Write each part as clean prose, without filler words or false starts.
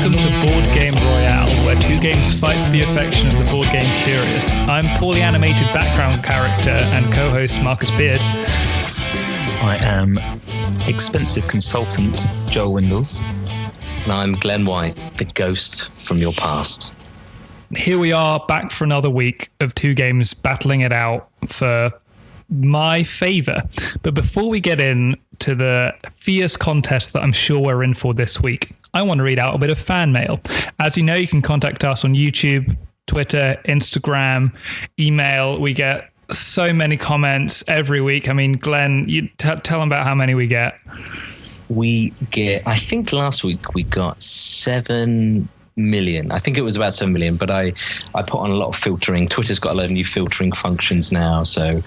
welcome to Board Game Royale, where two games fight for the affection of the board game curious. I'm poorly animated background character and co-host Marcus Beard. I am expensive consultant Joel Windles. And I'm Glenn White, the ghost from your past. Here we are back for another week of two games battling it out for my favour. But before we get into the fierce contest that I'm sure we're in for this week, I want to read out a bit of fan mail. As you know, you can contact us on YouTube, Twitter, Instagram, email. We get so many comments every week. I mean, Glenn, you tell them about how many we get. We get, I think last week we got 7 million. I think it was about 7 million, but I put on a lot of filtering. Twitter's got a lot of new filtering functions now, so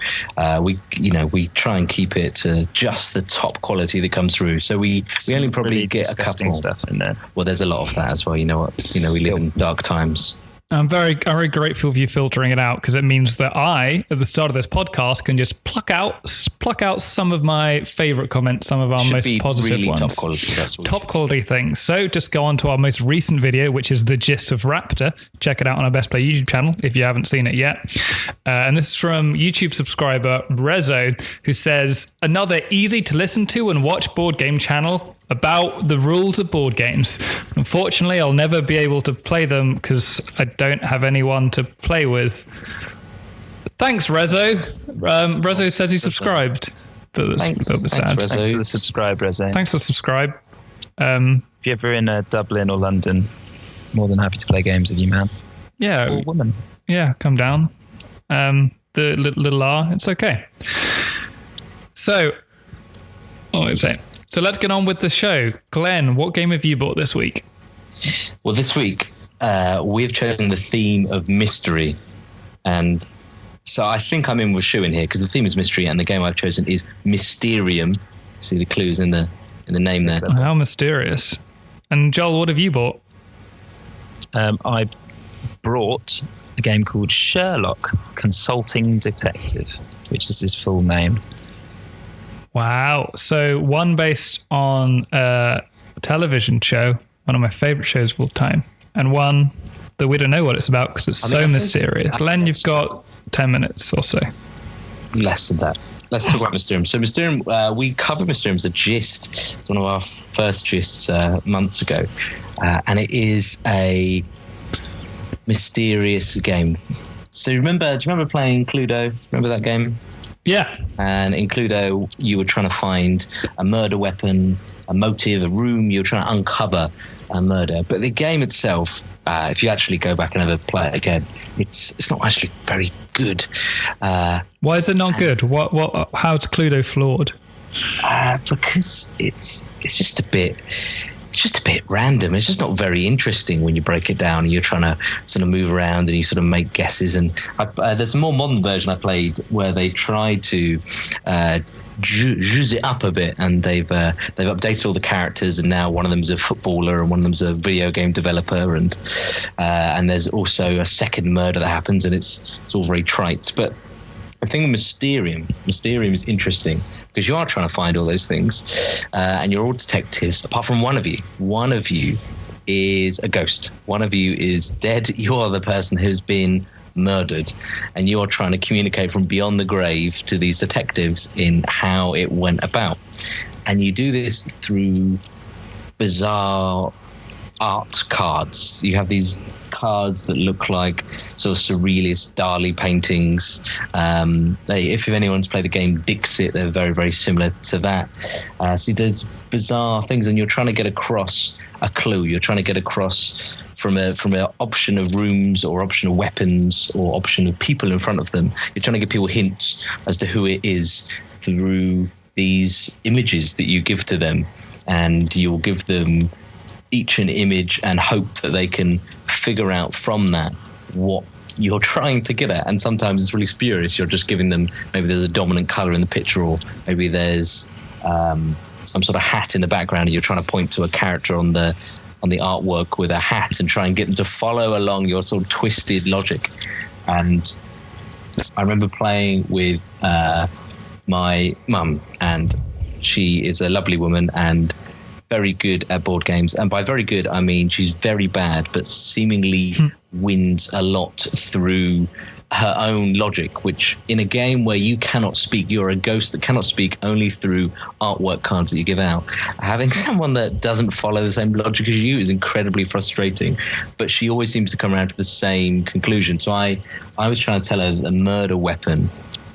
we try and keep it to just the top quality that comes through. So we only probably really get a couple stuff in there. Well, there's a lot of that as well. You know what? We live in dark times. I'm very grateful for you filtering it out, because it means that I, at the start of this podcast, can just pluck out some of my favorite comments, some of our most positive really ones. Top quality, top quality things. So just go on to our most recent video, which is the gist of Raptor. Check it out on our Best Play YouTube channel if you haven't seen it yet. And this is from YouTube subscriber Rezo, who says, another easy to listen to and watch board game channel about the rules of board games. Unfortunately, I'll never be able to play them because I don't have anyone to play with. Thanks, Rezo. Rezo says he subscribed. Thanks, Rezo. Thanks for the subscribe, Rezo. Thanks for subscribe. If you're ever in Dublin or London, more than happy to play games with you, man. Yeah. Or woman. Yeah, come down. The little R, it's okay. So, what was I saying? So let's get on with the show. Glenn, what game have you bought this week? Well, this week we've chosen the theme of mystery, and so I think I'm in with Shu in here because the theme is mystery, and the game I've chosen is Mysterium. See the clues in the name there. Oh, how mysterious! And Joel, what have you bought? I brought a game called Sherlock Consulting Detective, which is his full name. Wow. So one based on a television show, one of my favorite shows of all time, and one that we don't know what it's about because it's so mysterious. Glenn, you've got 10 minutes or so. Less than that. Let's talk about Mysterium. So Mysterium, we covered Mysterium as a gist. It's one of our first gists months ago. And it is a mysterious game. So do you remember playing Cluedo? Remember that game? Yeah. And in Cluedo, you were trying to find a murder weapon, a motive, a room. You were trying to uncover a murder. But the game itself, if you actually go back and ever play it again, it's not actually very good. Why is it not good? How's Cluedo flawed? Because it's just a bit random. It's just not very interesting when you break it down and you're trying to sort of move around and you sort of make guesses. And there's a more modern version I played where they tried to zhuzh it up a bit, and they've updated all the characters, and now one of them is a footballer and one of them's a video game developer, and there's also a second murder that happens, and it's all very trite. But the thing with Mysterium is interesting because you are trying to find all those things, and you're all detectives, apart from one of you. One of you is a ghost. One of you is dead. You are the person who's been murdered, and you are trying to communicate from beyond the grave to these detectives in how it went about. And you do this through bizarre art cards. You have these cards that look like sort of surrealist Dali paintings. If anyone's played the game Dixit, they're very, very similar to that. So there's bizarre things, and you're trying to get across a clue. You're trying to get across from an option of rooms or option of weapons or option of people in front of them. You're trying to give people hints as to who it is through these images that you give to them, and you'll give them each an image and hope that they can figure out from that what you're trying to get at. And sometimes it's really spurious. You're just giving them, maybe there's a dominant color in the picture, or maybe there's some sort of hat in the background, and you're trying to point to a character on the artwork with a hat and try and get them to follow along your sort of twisted logic. And I remember playing with my mum, and she is a lovely woman, and very good at board games. And by very good, I mean she's very bad, but seemingly wins a lot through her own logic, which in a game where you cannot speak, you're a ghost that cannot speak only through artwork cards that you give out. Having someone that doesn't follow the same logic as you is incredibly frustrating, but she always seems to come around to the same conclusion. So I was trying to tell her that the murder weapon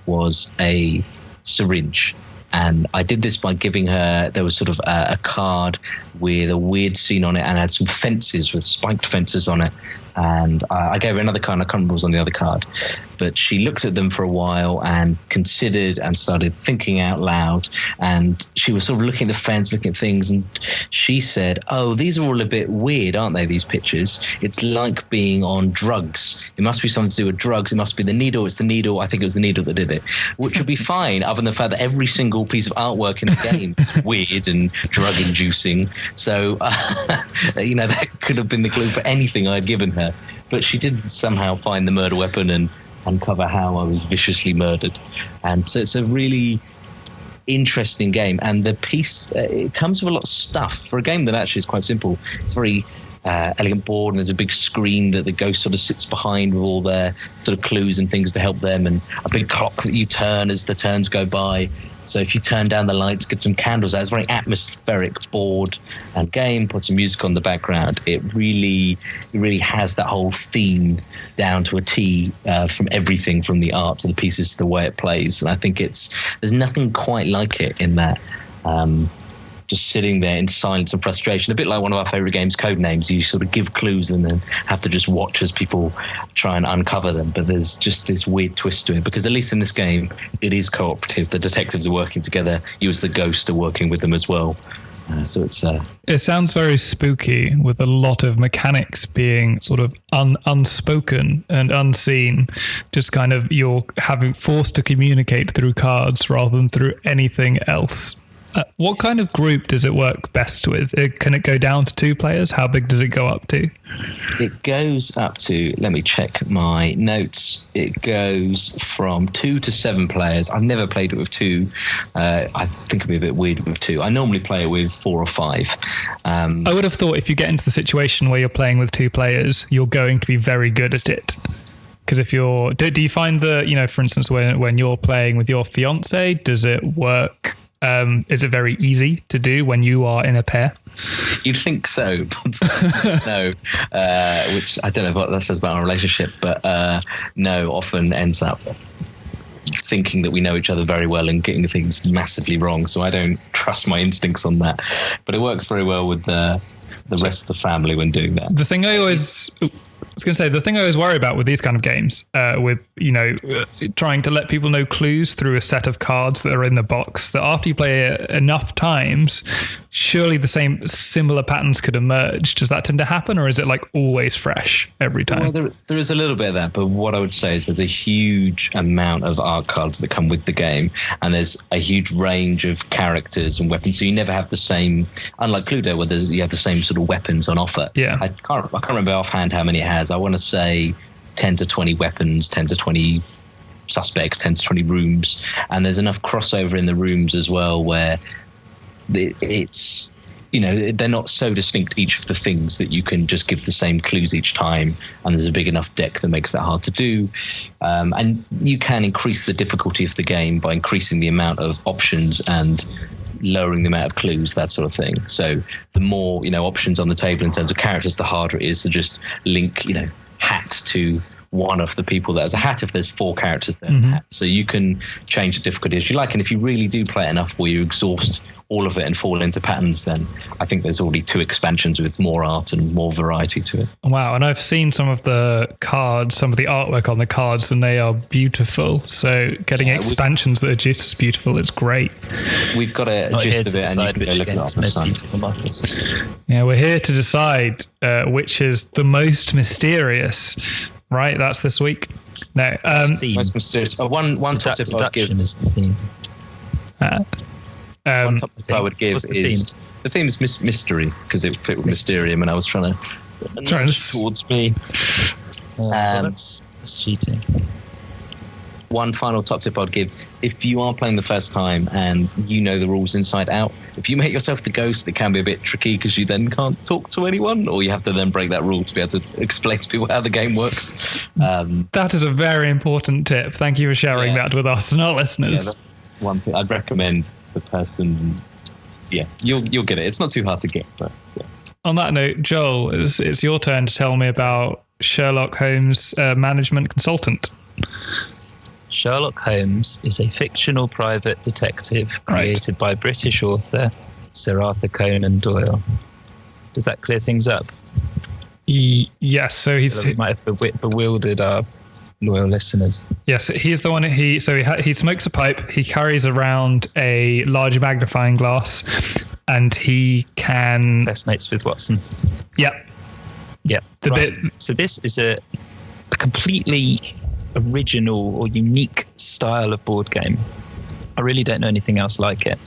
was a syringe. And I did this by giving her, there was sort of a card with a weird scene on it and had some fences with spiked fences on it. And I gave her another card, I can't remember what was on the other card. But she looked at them for a while and considered and started thinking out loud. And she was sort of looking at the fence, looking at things. And she said, oh, these are all a bit weird, aren't they, these pictures? It's like being on drugs. It must be something to do with drugs. It must be the needle. It's the needle. I think it was the needle that did it, which would be fine, other than the fact that every single piece of artwork in a game is weird and drug inducing. So, that could have been the clue for anything I'd given her. But she did somehow find the murder weapon and uncover how I was viciously murdered. And so it's a really interesting game. And the piece, it comes with a lot of stuff for a game that actually is quite simple. It's very elegant board, and there's a big screen that the ghost sort of sits behind with all their sort of clues and things to help them, and a big clock that you turn as the turns go by. So if you turn down the lights, get some candles out, it's a very atmospheric board and game, put some music on the background. It really has that whole theme down to a T, from everything from the art to the pieces to the way it plays. And I think there's nothing quite like it in that. Just sitting there in silence and frustration, a bit like one of our favorite games, Codenames. You sort of give clues and then have to just watch as people try and uncover them. But there's just this weird twist to it, because at least in this game, it is cooperative. The detectives are working together. You as the ghost are working with them as well. So it's it sounds very spooky, with a lot of mechanics being sort of unspoken and unseen. Just kind of you're having forced to communicate through cards rather than through anything else. What kind of group does it work best with? Can it go down to 2 players? How big does it go up to? It goes up to, let me check my notes. It goes from 2 to 7 players. I've never played it with 2. I think it'd be a bit weird with 2. I normally play it with 4 or 5. I would have thought if you get into the situation where you're playing with 2 players, you're going to be very good at it. Because if you're, do you find that, for instance, when you're playing with your fiance, does it work? Is it very easy to do when you are in a pair? You'd think so. No, which I don't know what that says about our relationship, but no, often ends up thinking that we know each other very well and getting things massively wrong. So I don't trust my instincts on that. But it works very well with the rest of the family when doing that. The thing I was going to say, the thing I always worry about with these kind of games, with, trying to let people know clues through a set of cards that are in the box, that after you play it enough times, surely the same similar patterns could emerge. Does that tend to happen, or is it like always fresh every time? Well, there is a little bit of that, but what I would say is there's a huge amount of art cards that come with the game, and there's a huge range of characters and weapons. So you never have the same, unlike Cluedo, where you have the same sort of weapons on offer. Yeah. I can't remember offhand how many it has. I want to say 10 to 20 weapons, 10 to 20 suspects, 10 to 20 rooms, and there's enough crossover in the rooms as well where it's, they're not so distinct, each of the things, that you can just give the same clues each time, and there's a big enough deck that makes that hard to do. And you can increase the difficulty of the game by increasing the amount of options and lowering the amount of clues, that sort of thing. So the more options on the table in terms of characters, the harder it is to just link hat to one of the people that has a hat if there's 4 characters there. Mm-hmm. Hat. So you can change the difficulty as you like, and if you really do play it enough where you exhaust all of it and fall into patterns, then I think there's already 2 expansions with more art and more variety to it. Wow. And I've seen some of the cards, some of the artwork on the cards, and they are beautiful. So getting expansions that are just as beautiful, it's great. We've got a gist of it, and you can go look at it on the site. Yeah, we're here to decide which is the most mysterious. Right, that's this week. No, most mysterious. One top tip I would give is the theme. One top tip I would give is the theme is mystery, because it fit with Mysterium, and I was trying to towards me. That's cheating. one final top tip I'd give: if you are playing the first time and you know the rules inside out, if you make yourself the ghost, it can be a bit tricky because you then can't talk to anyone, or you have to then break that rule to be able to explain to people how the game works. That is a very important tip. Thank you for sharing that with us and our listeners. Yeah, that's one thing I'd recommend. The person, you'll get it. It's not too hard to get, but yeah. On that note, Joel, it's your turn to tell me about Sherlock Holmes, management consultant. Sherlock Holmes is a fictional private detective created by British author Sir Arthur Conan Doyle. Does that clear things up? Yes. So he might have bewildered our loyal listeners. Yes, he's the one. He smokes a pipe. He carries around a large magnifying glass, and he can best mates with Watson. Yep. So this is a completely original or unique style of board game. I really don't know anything else like it.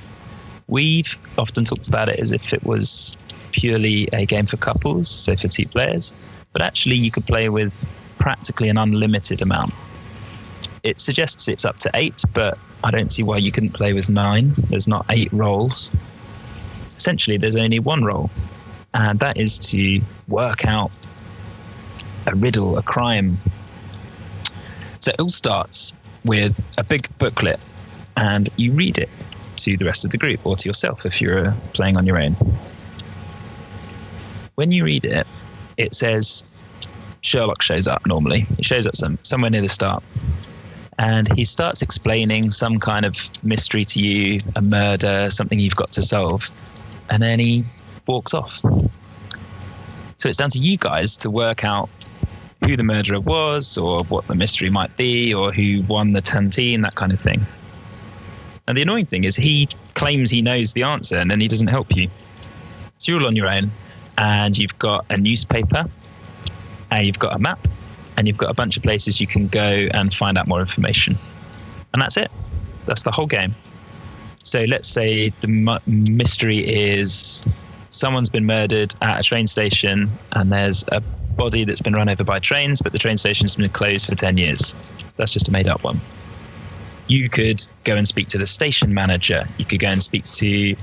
We've often talked about it as if it was purely a game for couples, so for 2 players, but actually you could play with practically an unlimited amount. It suggests it's up to 8, but I don't see why you couldn't play with 9. There's not 8 roles. Essentially, there's only 1 role, and that is to work out a riddle, a crime. So it all starts with a big booklet, and you read it to the rest of the group or to yourself if you're playing on your own. When you read it, it says Sherlock shows up normally. He shows up somewhere near the start, and he starts explaining some kind of mystery to you, a murder, something you've got to solve, and then he walks off. So it's down to you guys to work out who the murderer was, or what the mystery might be, or who won the canteen, that kind of thing. And the annoying thing is he claims he knows the answer, and then he doesn't help you. So you're all on your own, and you've got a newspaper, and you've got a map, and you've got a bunch of places you can go and find out more information. And that's it. That's the whole game. So let's say the mystery is someone's been murdered at a train station, and there's a body that's been run over by trains, but the train station's been closed for 10 years. That's just a made up one. You could go and speak to the station manager. You could go and speak to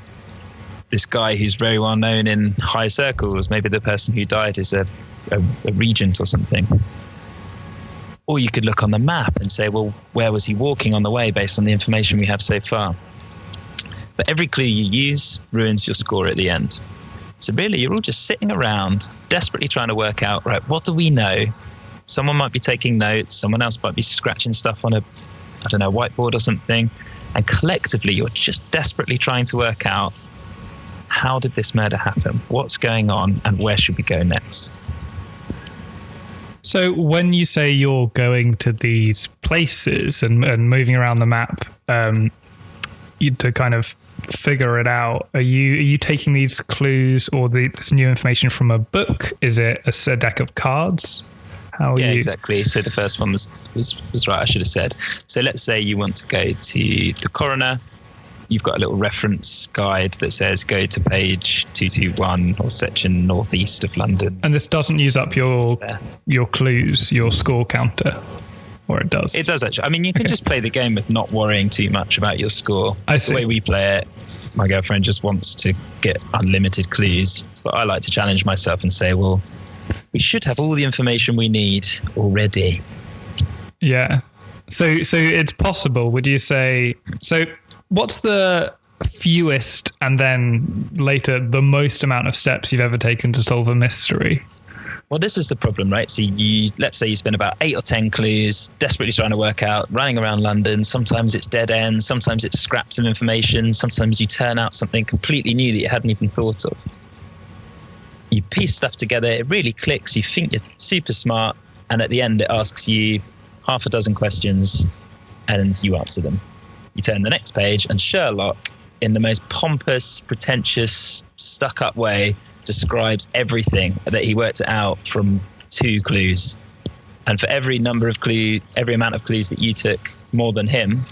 this guy who's very well known in high circles. Maybe the person who died is a regent or something. Or you could look on the map and say, well, where was he walking on the way based on the information we have so far? But every clue you use ruins your score at the end. So really, you're all just sitting around, desperately trying to work out, right, what do we know? Someone might be taking notes. Someone else might be scratching stuff on a whiteboard or something. And collectively, you're just desperately trying to work out, how did this murder happen? What's going on? And where should we go next? So when you say you're going to these places and moving around the map to kind of figure it out, are you taking these clues or this new information from a book? Is it a deck of cards? Exactly. So the first one was right, I should have said. So let's say you want to go to the coroner. You've got a little reference guide that says go to page 221 or section northeast of London. And this doesn't use up your clues, your score counter, or it does? It does actually. I mean, you can just play the game with not worrying too much about your score. I see. The way we play it, my girlfriend just wants to get unlimited clues, but I like to challenge myself and say, well, we should have all the information we need already. Yeah. So it's possible, would you say? So what's the fewest and then later the most amount of steps you've ever taken to solve a mystery? Well, this is the problem, right? So let's say you spend about 8 or 10 clues, desperately trying to work out, running around London. Sometimes it's dead ends. Sometimes it's scraps of information. Sometimes you turn out something completely new that you hadn't even thought of. You piece stuff together. It really clicks. You think you're super smart. And at the end, it asks you half a dozen questions and you answer them. You turn the next page and Sherlock, in the most pompous, pretentious, stuck-up way, describes everything that he worked out from 2 clues. And for every amount of clues that you took more than him,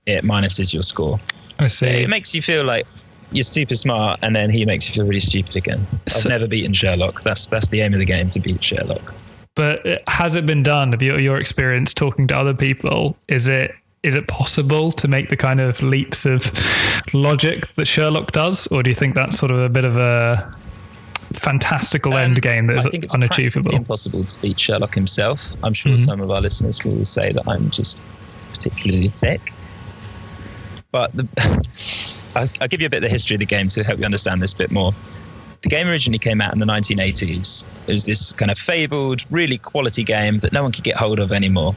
it minuses your score. I see. So it makes you feel like you're super smart, and then he makes you feel really stupid again. I've never beaten Sherlock. That's the aim of the game, to beat Sherlock. But has it been done? Of your experience talking to other people, is it possible to make the kind of leaps of logic that Sherlock does, or do you think that's sort of a bit of a fantastical end game that is I think it's unachievable? Impossible to beat Sherlock himself. I'm sure some of our listeners will say that I'm just particularly thick. But I'll give you a bit of the history of the game to help you understand this a bit more. The game originally came out in the 1980s. It was this kind of fabled, really quality game that no one could get hold of anymore.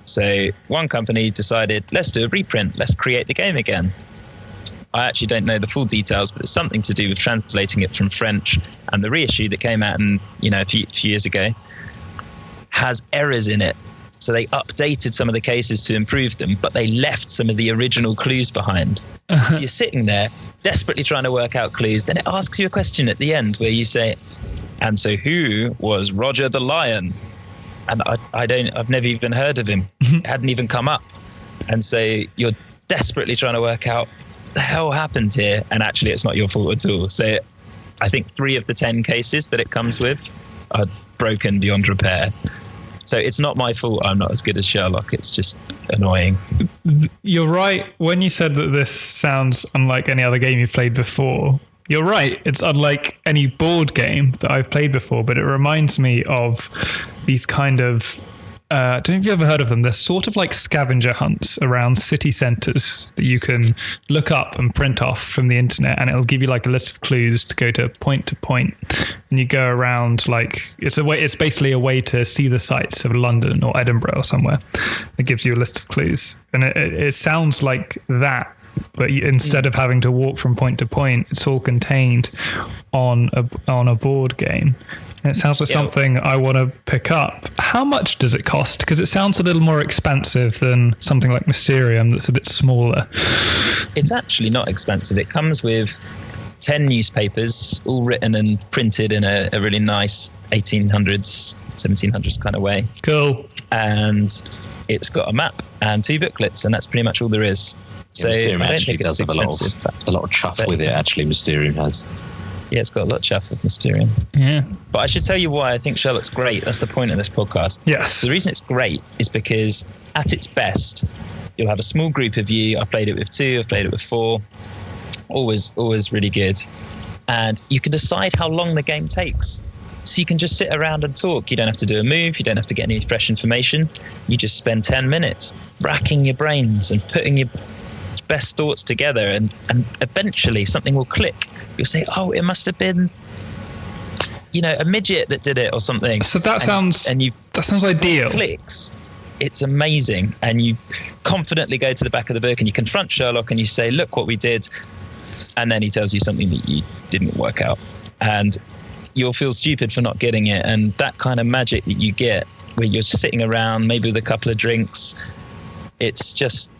So one company decided, let's do a reprint, let's create the game again. I actually don't know the full details, but it's something to do with translating it from French, and the reissue that came out a few years ago has errors in it. So they updated some of the cases to improve them, but they left some of the original clues behind. So you're sitting there desperately trying to work out clues. Then it asks you a question at the end where you say, and so who was Roger the Lion? And I've never even heard of him. It hadn't even come up. And so you're desperately trying to work out what the hell happened here. And actually it's not your fault at all. So I think 3 of the 10 cases that it comes with are broken beyond repair. So it's not my fault I'm not as good as Sherlock. It's just annoying. You're right. When you said that this sounds unlike any other game you've played before, you're right. It's unlike any board game that I've played before, but it reminds me of these kind of... I don't know if you've ever heard of them. They're sort of like scavenger hunts around city centres that you can look up and print off from the internet, and it'll give you like a list of clues to go to point, and you go around like it's basically a way to see the sights of London or Edinburgh or somewhere. It gives you a list of clues, and it sounds like that. But instead of having to walk from point to point, it's all contained on a board game. And it sounds like something I want to pick up. How much does it cost? Because it sounds a little more expensive than something like Mysterium that's a bit smaller. It's actually not expensive. It comes with 10 newspapers, all written and printed in a really nice 1800s, 1700s kind of way. Cool. And it's got a map and 2 booklets, and that's pretty much all there is. So Mysterium I don't actually think it's does have a lot of chuff with it. Actually, Mysterium has. Yeah, it's got a lot of chuff with Mysterium. Yeah. But I should tell you why I think Sherlock's great. That's the point of this podcast. Yes. So the reason it's great is because at its best, you'll have a small group of you. I've played it with 2, I've played it with 4. Always really good. And you can decide how long the game takes. So you can just sit around and talk. You don't have to do a move. You don't have to get any fresh information. You just spend 10 minutes racking your brains and putting your best thoughts together, and eventually something will click. You'll say, oh, it must have been a midget that did it or something. So that sounds ideal. Clicks. It's amazing. And you confidently go to the back of the book and you confront Sherlock and you say, look what we did. And then he tells you something that you didn't work out, and you'll feel stupid for not getting it. And that kind of magic that you get where you're sitting around maybe with a couple of drinks, it's just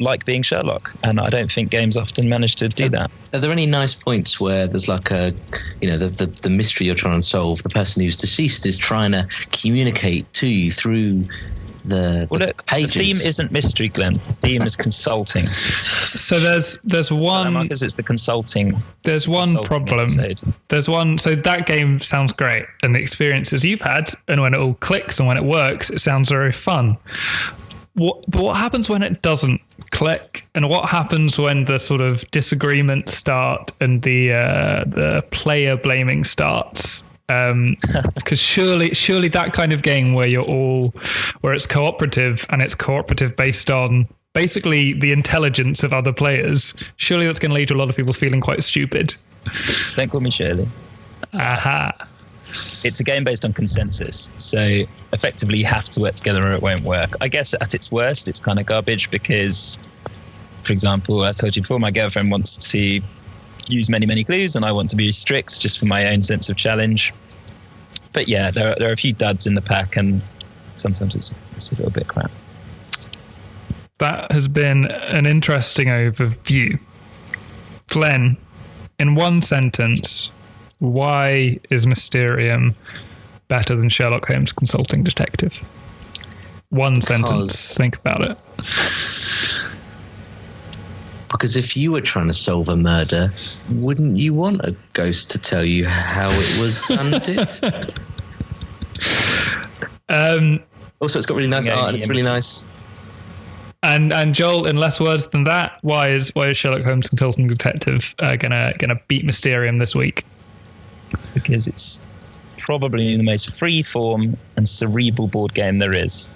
like being Sherlock, and I don't think games often manage to do that. Are there any nice points where there's like the mystery you're trying to solve, the person who's deceased is trying to communicate to you through the pages? The theme isn't mystery, Glenn. The theme is consulting. So there's one... Marcus, it's the consulting. There's one problem. Episode. There's one... So that game sounds great, and the experiences you've had, and when it all clicks and when it works, it sounds very fun. But what happens when it doesn't click, and what happens when the sort of disagreements start and the player blaming starts? Because surely that kind of game where it's cooperative, and it's cooperative based on basically the intelligence of other players, surely that's going to lead to a lot of people feeling quite stupid. Don't call me Shirley. Aha. It's a game based on consensus, so effectively you have to work together or it won't work. I guess at its worst it's kind of garbage because, for example, I told you before, my girlfriend wants to use many clues and I want to be strict just for my own sense of challenge. But yeah, there are a few duds in the pack, and sometimes it's a little bit crap. That has been an interesting overview. Glenn, in one sentence, why is Mysterium better than Sherlock Holmes Consulting Detective? One sentence. Think about it. Because if you were trying to solve a murder, wouldn't you want a ghost to tell you how it was done? Also, it's got really nice art and it's really nice. And Joel, in less words than that, why is Sherlock Holmes Consulting Detective gonna beat Mysterium this week? Because it's probably the most free-form and cerebral board game there is.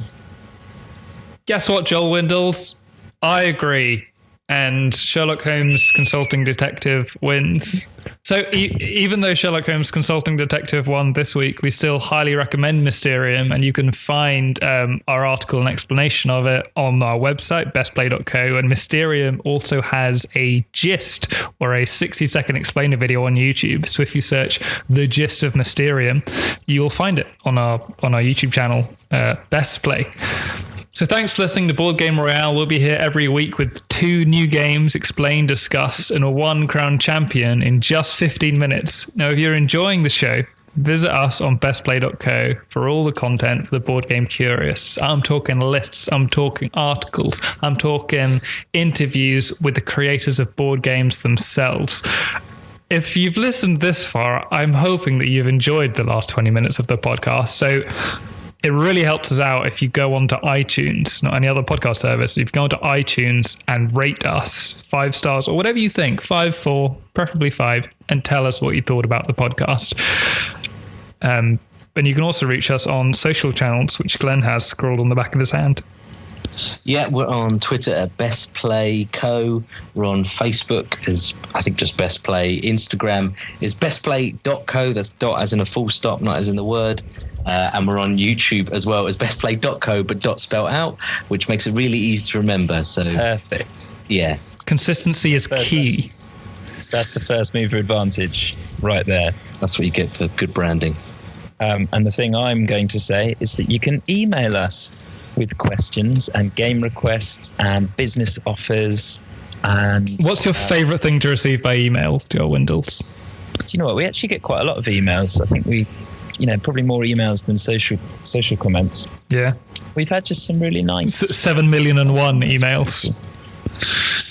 Guess what, Joel Windles? I agree. And Sherlock Holmes Consulting Detective wins. So even though Sherlock Holmes Consulting Detective won this week, we still highly recommend Mysterium, and you can find our article and explanation of it on our website, bestplay.co. And Mysterium also has a gist, or a 60-second explainer video on YouTube. So if you search the gist of Mysterium, you'll find it on our YouTube channel, Best Play. So thanks for listening to Board Game Royale. We'll be here every week with 2 new games explained, discussed, and a 1 crowned champion in just 15 minutes. Now, if you're enjoying the show, visit us on bestplay.co for all the content for the board game curious. I'm talking lists, I'm talking articles, I'm talking interviews with the creators of board games themselves. If you've listened this far, I'm hoping that you've enjoyed the last 20 minutes of the podcast. So it really helps us out if you go onto iTunes, not any other podcast service. If you go onto iTunes and rate us 5 stars or whatever you think, 5, 4, preferably 5, and tell us what you thought about the podcast. And you can also reach us on social channels, which Glenn has scrolled on the back of his hand. Yeah, we're on Twitter at Best Play Co. We're on Facebook as, I think, just Best Play. Instagram is bestplay.co. That's dot as in a full stop, not as in the word. And we're on YouTube as well as bestplay.co, but dot spelled out, which makes it really easy to remember. So perfect. Yeah. Consistency is key. That's the first mover advantage right there. That's what you get for good branding. And the thing I'm going to say is that you can email us with questions and game requests and business offers. And what's your favourite thing to receive by email, Joel Windles? Do you know what? We actually get quite a lot of emails. I think probably more emails than social comments. Yeah. We've had just some really nice 7,000,001 emails.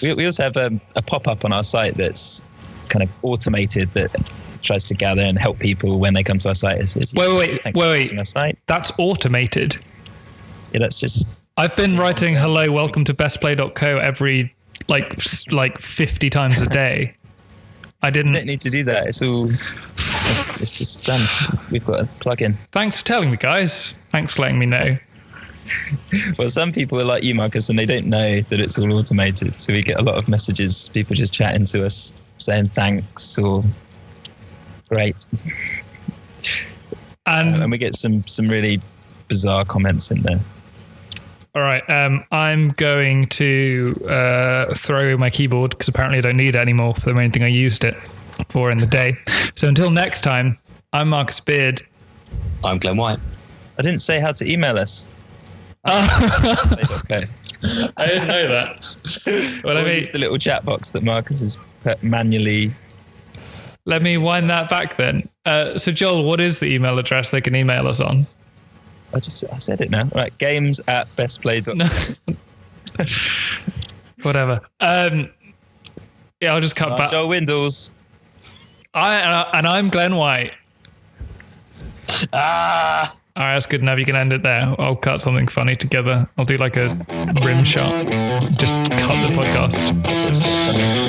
We also have a pop-up on our site that's kind of automated that tries to gather and help people when they come to our site. It says, wait. Our site. That's automated. Yeah, that's just... I've been writing hello, welcome to bestplay.co every like 50 times a day. I didn't... You don't need to do that. It's just done. We've got a plug-in. Thanks for telling me, guys. Thanks for letting me know. Well, some people are like you, Marcus, and they don't know that it's all automated. So we get a lot of messages, people just chatting to us, saying thanks or great. And we get some really bizarre comments in there. All right. I'm going to throw away my keyboard because apparently I don't need it anymore for the main thing I used it for in the day. So until next time, I'm Marcus Beard. I'm Glenn White. I didn't say how to email us. Okay. I didn't know that. Well, use the little chat box that Marcus has put manually. Let me wind that back then. So Joel, what is the email address they can email us on? I said it now. Right, games@bestplay.com. No. Whatever. Yeah, I'll just cut back. Joel Windles. I'm Glenn White. Ah! All right, that's good enough. You can end it there. I'll cut something funny together. I'll do like a rim shot. Just cut the podcast.